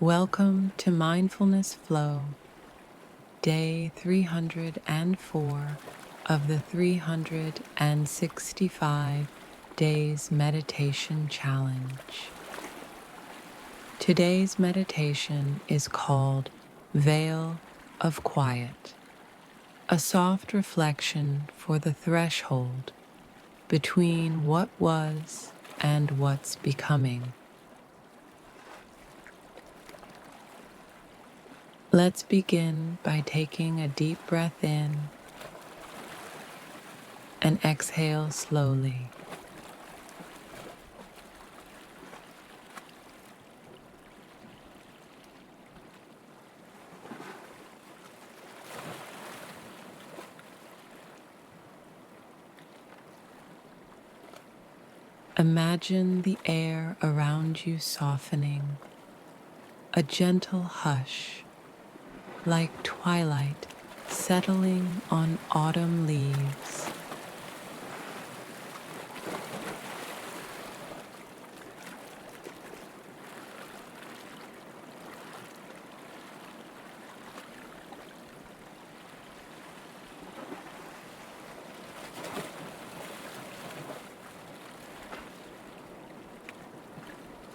Welcome to Mindfulness Flow, day 304 of the 365 Days Meditation Challenge. Today's meditation is called Veil of Quiet, a soft reflection for the threshold between what was and what's becoming. Let's begin by taking a deep breath in and exhale slowly. Imagine the air around you softening, a gentle hush, like twilight settling on autumn leaves.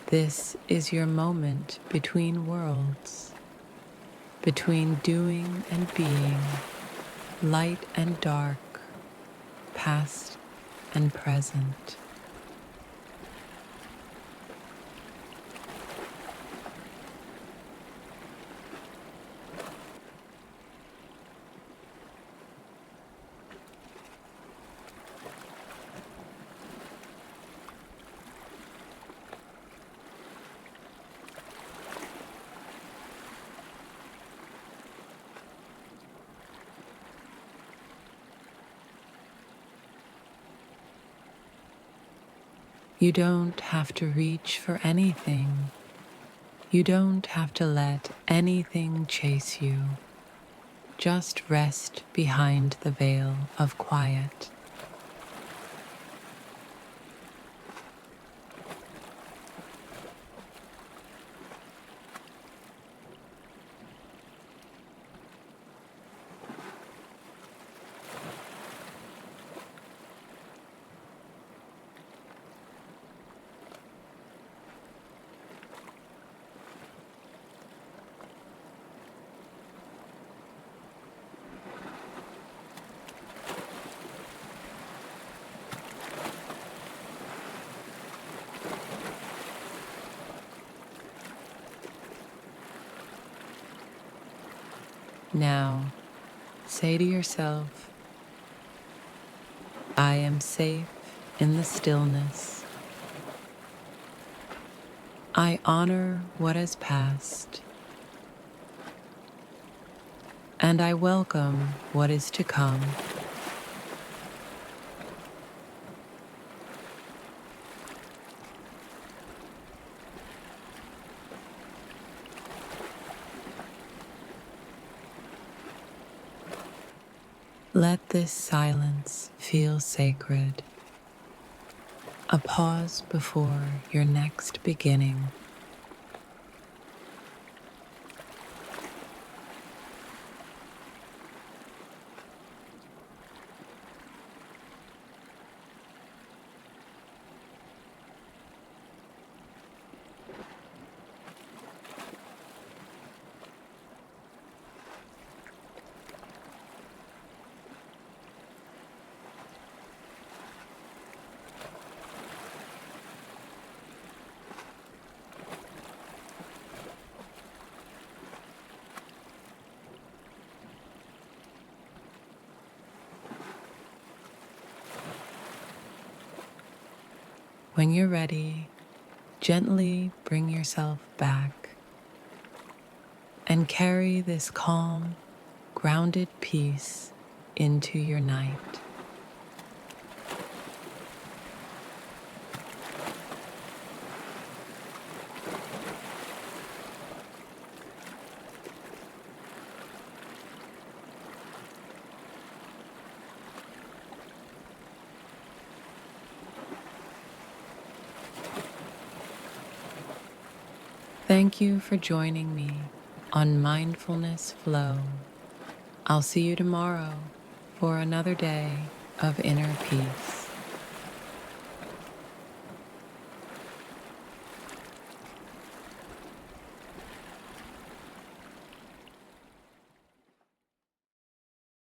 This is your moment between worlds, between doing and being, light and dark, past and present. You don't have to reach for anything. You don't have to let anything chase you. Just rest behind the veil of quiet. Now, say to yourself, I am safe in the stillness. I honor what has passed, and I welcome what is to come. Let this silence feel sacred, a pause before your next beginning. When you're ready, gently bring yourself back and carry this calm, grounded peace into your night. Thank you for joining me on Mindfulness Flow. I'll see you tomorrow for another day of inner peace.